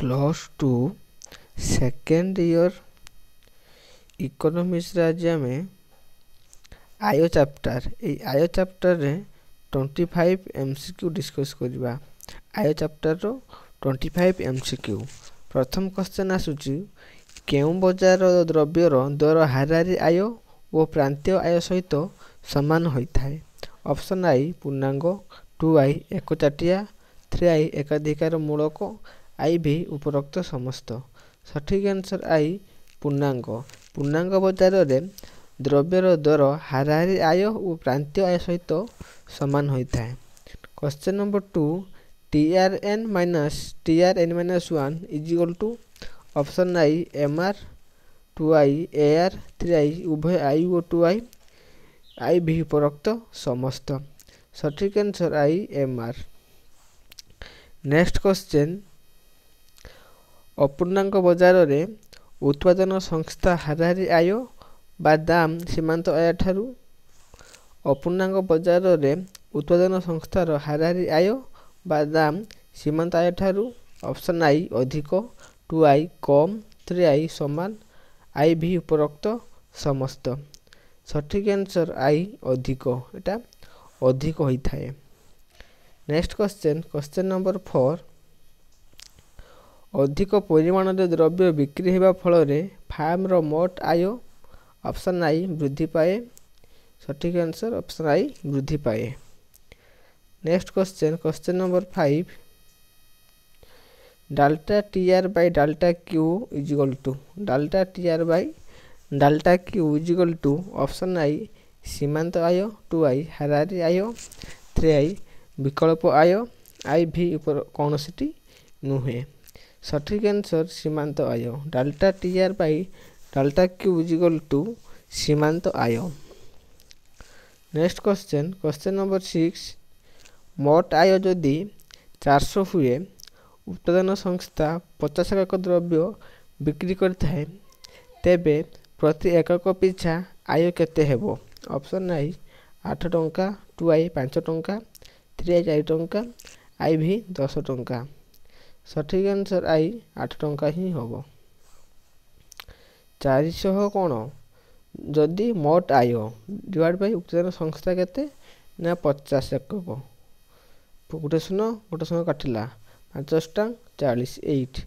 +2 second year economics आज आम आयो चैप्टर आयो चैप्टर रे 25 MCQ डिस्कस करवा। आयो चैप्टर रो 25 MCQ। प्रथम क्वेश्चन आसुची केउ बजार द्रव्यर दर हारारी आय और प्रांतीय आय सहित समान होता है। ऑप्शन आई पूर्णांग, 2i एकचाटिया, 3i एकाधिकार मूलक, आई भी उपरोक्त समस्त। सठिक आंसर आई पूर्णांग। पूर्णांग बजार रे द्रव्यर दर हाराहारी आय और प्रांतीय आय सहित समान होता है। Question number 2 TRN - 1 is equal to option I MR, 2i AR, 3i उभय आई और 2i, आई भी उपरोक्त समस्त। सठिक answer I MR। Next question अपूर्णांक बजार रे उत्पादन संस्था हाराहारी आय बा दाम सीमांत आय ठारू। अपूर्णांक बजार रे उत्पादन संस्थार हाराहारी आय बा दाम सीमांत आय ठारू। ऑप्शन आई अधिक, 2i कम, 3i समान, आई भी उपरोक्त समस्त। सठिक आंसर आई अधिक, एटा अधिक होता है। नेक्स्ट क्वेश्चन नंबर 4 अधिक परिमाण द्रव्य बिक्री होगा फल फार्म रो मोट आय। ऑप्शन आई वृद्धि पाए। सठिक आंसर ऑप्शन आई वृद्धि पाए। Next question number 5 delta TR by delta Q is equal to delta TR by delta Q is equal to option I सीमांत आय, 2i हाराहारी आय, 3i विकल्प आय, आई भी ऊपर कौन सी नुहे। सठिक आंसर सीमांत आय। Delta TR by delta Q is equal to सीमांत आय। नेक्स्ट क्वेश्चन नंबर 6 मोट आय जदि 400 हुए उत्पादन संस्था 50 एकक द्रव्य बिक्री करथाए तेबे प्रति एकक पिछा आय केते हेबो। ऑप्शन आई 8 टंका, 2i 5 टंका, 3i 4 टंका, आई भी 10 टंका। सठिक आंसर आई 8 टंका ही होबो। 400 कौन जदि मोट आय डिवाइड बाय उत्पादन संस्था केते ना 50 एकक गोटे शून्य काटिला 5 40 8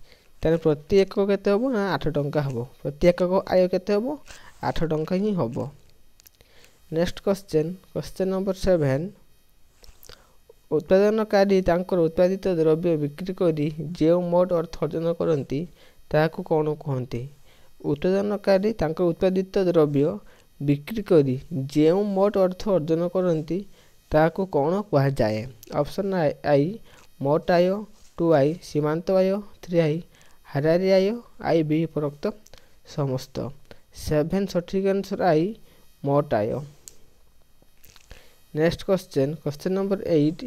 ताने प्रति एकक केते होबो ना 8 टंका होबो। प्रति एकक आय केते होबो 8 टंका ही होबो। नेक्स्ट क्वेश्चन नंबर 7 उत्पादनकारी तांकर उत्पादित द्रव्य बिक्री करी जो मोट अर्थ अर्जन करती ताकू कौन कहते। उत्पादनकारी तांकर उत्पादित द्रव्य बिक्री करी जो मोट अर्थ अर्जन करती ताकू कौन कह जाए। ऑप्शन आई मोट आय, 2i सीमांत आय, 3i हाराहारी आय, आई भी उपरोक्त समस्त। 7 सठिक आंसर आई मोट आय। नेक्स्ट क्वेश्चन नंबर 8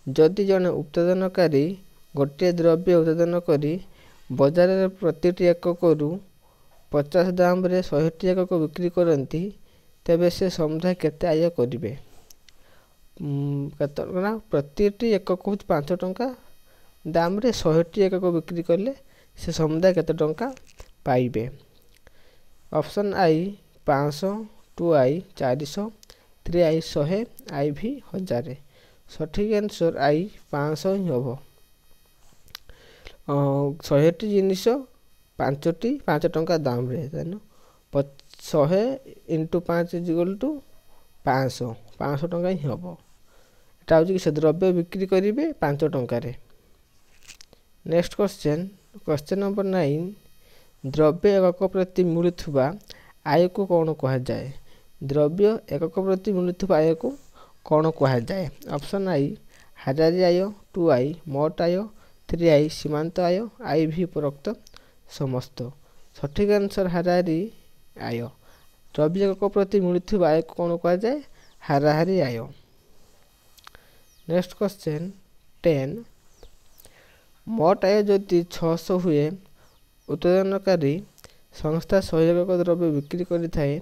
जदि जने उत्पादनकारी गोटे द्रव्य उत्पादन करी बजार रे प्रति एकक रु 50 दाम रे 100 एकक बिक्री करती तेबे से समुदाय केते आय करिवे। प्रति एकक 5 टंका दाम रे 100 एकक बिक्री कले से समुदाय केते टंका पाइबे। ऑप्शन आई 500, 2i 400, 3i 100, आई भी 1000। सठिक आंसर आई 500 ही हम। 100 जिनिस 5 टंका दाम रे 100 × 5 इज इक्वल टू 500 टंका ही हम। एटा हूँ कि द्रव्य बिक्री करेंगे 5 टंकार। नेक्स्ट क्वेश्चन नंबर 9 द्रव्य एकक प्रति मिलुवा आय को कौन कह जाए। द्रव्य एकक प्रति मिलुवा आय को कौन कह जाए। ऑप्शन आई हाराहारी आय, 2i मोट आय, 3i सीमांत आय, आई भी उपरोक्त समस्त। सठिक आंसर हाराहारी आय। द्रव्य एकक प्रति मिलुवा आय को कौन कह जाए हाराहारी आय। नेक्स्ट क्वेश्चन 10 मोट आय जदि 600 हुए उत्पादनकारी संस्था 100 एकक द्रव्य बिक्री करिथाए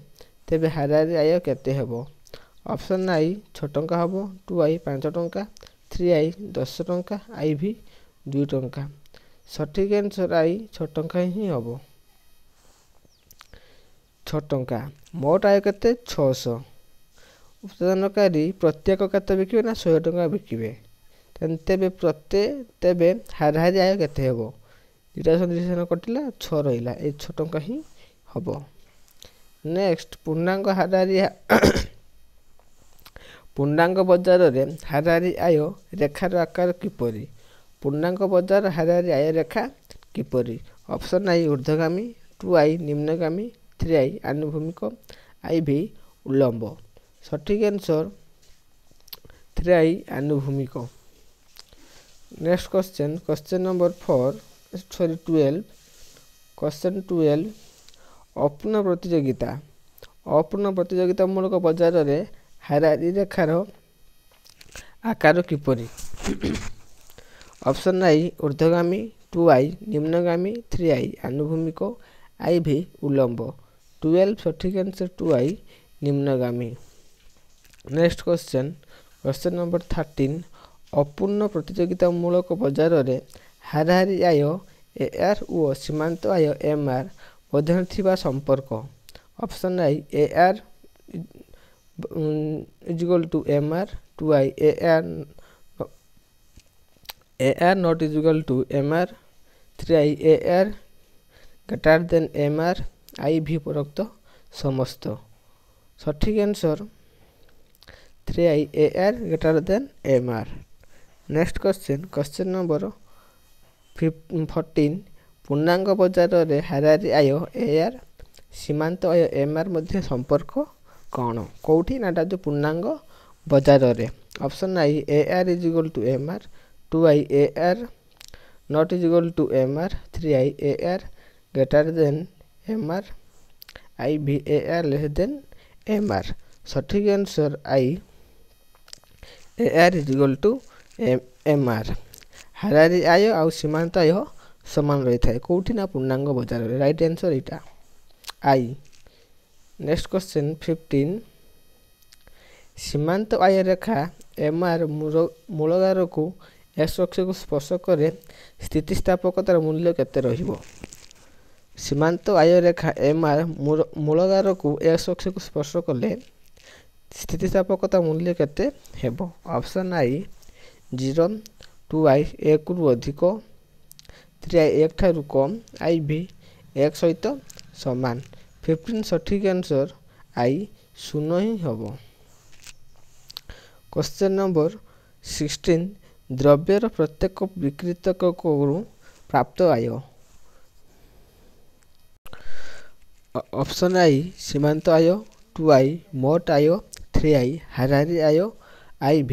तेबे हाराहारी आय केते हेबो। ऑप्शन आई 6 टंका हेबो, 2i 5 टंका, 3i 10 टंका, आई भी 2 टंका। ସଠିକ୍ ଆନ୍ସର୍ ଆଇ 6 ଟଙ୍କା ହିଁ ହେବ। 6 ଟଙ୍କା। ମୋଟ ଆୟ କେତେ? 600। ଉତ୍ପାଦନକାରୀ ପ୍ରତ୍ୟେକ କେତେ ବିକିବେ ନା 100 ଟଙ୍କା ବିକିବେ। ତେବେ ହାରାହାରି ଆୟ କେତେ ହେବ? ଦୁଇଟା ସନ୍ଧିଶେଷ କଟିଲା 6 ରହିଲା, ଏଇ 6 ଟଙ୍କା ହିଁ ହେବ। ନେକ୍ସଟ ପୂର୍ଣ୍ଣାଙ୍ଗ ବଜାରରେ ହାରାହାରି ଆୟ ରେଖାର ଆକାର କିପରି? ପୂର୍ଣ୍ଣାଙ୍ଗ ବଜାର ହାରାହାରି ଆୟ ରେଖା କିପରି? ଅପସନ୍ ଆଇ ଊର୍ଦ୍ଧ୍ୱଗାମୀ, 2i ନିମ୍ନଗାମୀ, 3i ଆନୁଭୂମିକ, IV ଉଲ୍ଲମ୍ବ। ସଠିକ୍ ଆନ୍ସର୍ 3i ଆନୁଭୂମିକ। Next question number 12। କ୍ୱେଶ୍ଚନ୍ 12 ଅପୂର୍ଣ୍ଣ ପ୍ରତିଯୋଗିତାମୂଳକ ବଜାରରେ ହାରାହାରି ରେଖାର ଆକାର କିପରି? ଅପସନ୍ ଆଇ ଊର୍ଦ୍ଧ୍ୱଗାମୀ, 2i ନିମ୍ନଗାମୀ, 3i ଆନୁଭୂମିକ, IV ଉଲ୍ଲମ୍ବ। 12 ସଠିକ୍ ଆନ୍ସର୍ 2i ନିମ୍ନଗାମୀ। ନେକ୍ସଟ କ୍ୱେଶ୍ଚନ୍ ନମ୍ବର 13 ଅପୂର୍ଣ୍ଣ ପ୍ରତିଯୋଗିତାମୂଳକ ବଜାରରେ ହାରାହାରି ଆୟ AR ଓ ସୀମାନ୍ତ ଆୟ MR ମଧ୍ୟରେ ଥିବା ସମ୍ପର୍କ। Option I AR =MR, 2i AR not MR, 3i AR >MR, IV ଉପରୋକ୍ତ ସମସ୍ତ। ସଠିକ୍ answer 3i AR >MR। Next question number 14 ପୂର୍ଣ୍ଣାଙ୍ଗ ବଜାରରେ ହାରାହାରି ଆୟ AR ସୀମାନ୍ତ ଆୟ MR ମଧ୍ୟ ସମ୍ପର୍କ କ'ଣ? କେଉଁଠି ନା ଏଟା ଯେଉଁ ପୂର୍ଣ୍ଣାଙ୍ଗ ବଜାରରେ। Option I AR =MR, 2i AR not MR, 3i AR >MR, IV AR MR। ସଠିକ୍ ଆନ୍ସର୍ ଆଇ AR MR। ହାରାହାରି ଆୟ ଆଉ ସୀମାନ୍ତ ଆୟ ସମାନ ରହିଥାଏ କେଉଁଠି ନା ପୂର୍ଣ୍ଣାଙ୍ଗ ବଜାରରେ। ରାଇଟ୍ ଆନ୍ସର୍ ଏଇଟା ଆଇ। ନେକ୍ସଟ କ୍ୱେଶ୍ଚନ୍ 15 ସୀମାନ୍ତ ଆୟ ରେଖା MR ମୂଳଗାରକୁ X ଅକ୍ଷକୁ ସ୍ପର୍ଶ କରେ ସ୍ଥିତିସ୍ଥାପକତାର ମୂଲ୍ୟ କେତେ ରହିବ? ସୀମାନ୍ତ ଆୟ ରେଖା MR ମୂଳଗାରକୁ X ଅକ୍ଷକୁ ସ୍ପର୍ଶ କଲେ ସ୍ଥିତିସ୍ଥାପକତା ମୂଲ୍ୟ କେତେ ହେବ? ଅପସନ୍ ଆଇ 0, 2i 1ରୁ ଅଧିକ, 3i 1 ଠାରୁ କମ୍, IV 1 ସହିତ ସମାନ। 15 ସଠିକ୍ ଆନ୍ସର୍ ଆଇ 0 ହିଁ ହେବ। କ୍ୱେଶ୍ଚନ୍ ନମ୍ବର 16 ଦ୍ରବ୍ୟର ପ୍ରତ୍ୟେକ ବିକ୍ରିତକରୁ ପ୍ରାପ୍ତ ଆୟ। ଅପସନ୍ ଆଇ ସୀମାନ୍ତ ଆୟ, 2i ମୋଟ ଆୟ, 3i ହାରାହାରି ଆୟ, IV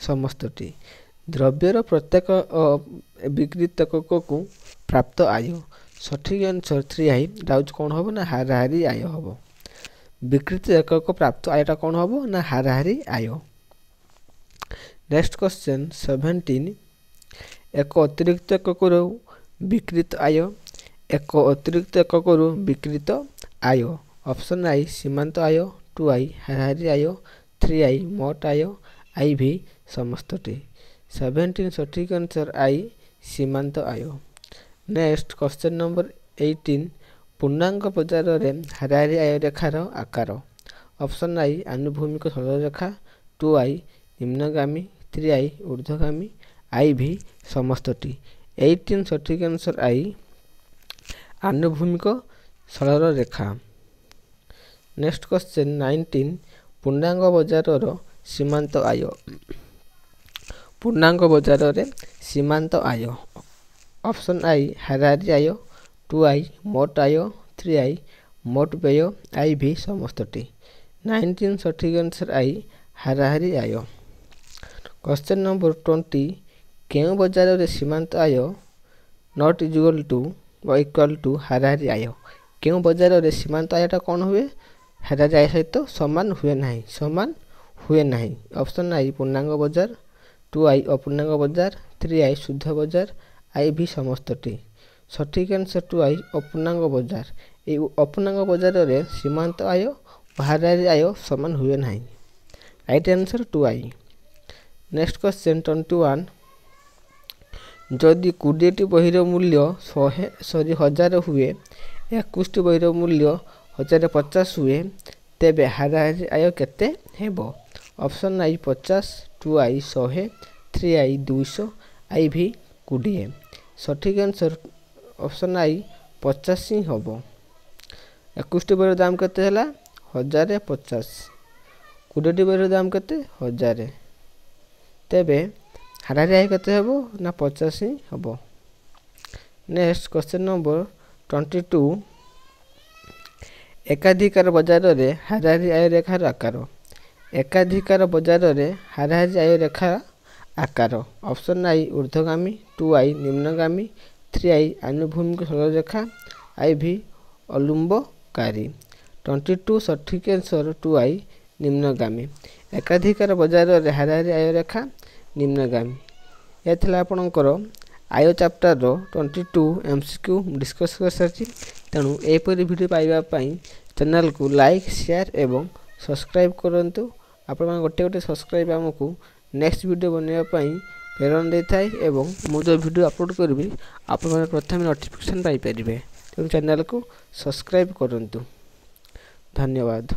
ସମସ୍ତଟି। ଦ୍ରବ୍ୟର ପ୍ରତ୍ୟେକ ବିକ୍ରିତକକୁ ପ୍ରାପ୍ତ ଆୟ। ସଠିକ୍ ଆନ୍ସର୍ 3i ଯାଉଛି କ'ଣ ହେବ ନା ହାରାହାରି ଆୟ ହେବ। ବିକ୍ରିତ ଏକକ ପ୍ରାପ୍ତ ଆୟଟା କ'ଣ ହେବ ନା ହାରାହାରି ଆୟ। ନେକ୍ସଟ କ୍ୱେଶ୍ଚନ୍ 17 ଏକ ଅତିରିକ୍ତ ଏକକରୁ ବିକ୍ରିତ ଆୟ, ଏକ ଅତିରିକ୍ତ ଏକକରୁ ବିକ୍ରିତ ଆୟ। ଅପସନ୍ ଆଇ ସୀମାନ୍ତ ଆୟ, 2i ହାରାହାରି ଆୟ, 3i ମୋଟ ଆୟ, IV ସମସ୍ତଟି। 17 ସଠିକ୍ ଆନ୍ସର୍ ଆଇ ସୀମାନ୍ତ ଆୟ। ନେକ୍ସଟ କ୍ୱେଶ୍ଚନ୍ ନମ୍ବର 18 ପୂର୍ଣ୍ଣାଙ୍ଗ ବଜାରରେ ହାରାହାରି ଆୟ ରେଖାର ଆକାର। ଅପସନ୍ ଆଇ ଆନୁଭୂମିକ ସରଳରେଖା, 2i ନିମ୍ନଗାମୀ, 3i ଊର୍ଦ୍ଧ୍ୱଗାମୀ, IV ସମସ୍ତଟି। 18 ସଠିକ୍ ଆନ୍ସର୍ ଆଇ ଆନୁଭୂମିକ ସରଳରେଖା। ନେକ୍ସଟ କ୍ୱେଶ୍ଚନ୍ 19 ପୂର୍ଣ୍ଣାଙ୍ଗ ବଜାରର ସୀମାନ୍ତ ଆୟ। ପୂର୍ଣ୍ଣାଙ୍ଗ ବଜାରରେ ସୀମାନ୍ତ ଆୟ। ଅପସନ୍ ଆଇ ହାରାହାରି ଆୟ, 2i ମୋଟ ଆୟ, 3i ମୋଟ ବ୍ୟୟ, IV ସମସ୍ତଟି। 19 ସଠିକ୍ ଆନ୍ସର୍ ଆଇ ହାରାହାରି ଆୟ। କ୍ୱେଶ୍ଚନ୍ ନମ୍ବର 20 କେଉଁ ବଜାରରେ ସୀମାନ୍ତ ଆୟ not equal to ହାରାହାରି ଆୟ? କେଉଁ ବଜାରରେ ସୀମାନ୍ତ ଆୟଟା କ'ଣ ହୁଏ? ହାରାହାରି ଆୟ ସହିତ ସମାନ ହୁଏ ନାହିଁ। ଅପସନ୍ ଆଇ ପୂର୍ଣ୍ଣାଙ୍ଗ ବଜାର, 2i ଅପୂର୍ଣ୍ଣାଙ୍ଗ ବଜାର, 3i ଶୁଦ୍ଧ ବଜାର, IV ସମସ୍ତଟି। ସଠିକ୍ ଆନ୍ସର୍ 2i ଅପୂର୍ଣ୍ଣାଙ୍ଗ ବଜାର। ଏହି ଅପୂର୍ଣ୍ଣାଙ୍ଗ ବଜାରରେ ସୀମାନ୍ତ ଆୟ ଓ ହାରାହାରି ଆୟ ସମାନ ହୁଏ ନାହିଁ। Right answer 2i। Next question 21 जदि 20टी बहीर मूल्य 1000 हुए 21टी बहीर मूल्य 1050 हुए तेबे हाराहारी आय केते हेबो। ऑप्शन आई 50, 2i 100, 3i 200, IV 20। सठिक आंसर ऑप्शन आई 50 ही हेबो। 21टी बहीर दाम केते हला 1050, 20टी बहीर दाम केते 1000 तेबे हाराहारी आय केते हेबो ना 50 ही हेबो। नेक्स्ट क्वेश्चन नंबर 22 एकाधिकार बजार रे हाराहारी आय रेखार आकार। एकाधिकार बजार रे हाराहारी आय रेखा आकार। ऑप्शन आई ऊर्ध्वगामी, 2i निम्नगामी, 3i आनुभूमिक सरल रेखा, IV अलुम्बकारी। 22 सठिक आंसर 2i निम्नगामी। एकाधिकार बजार रे हाराहारी आय रेखा निम्नगामी। यह थिला आपणकर आय चैप्टर रो 22 MCQ डिस्कस कर सारी। तेणु एपरी वीडियो पाइबा पई चैनल को लाइक, शेयर एवं सब्सक्राइब करंतु। आपण मान गोटे गोटे सब्सक्राइब हमकु नेक्स्ट वीडियो बनैबा पई प्रेरणा देथाय एवं मु जो वीडियो अपलोड करबी आपण मान प्रथम नोटिफिकेशन पाई परिबे। तेणु चैनल को सब्सक्राइब करंतु। धन्यवाद।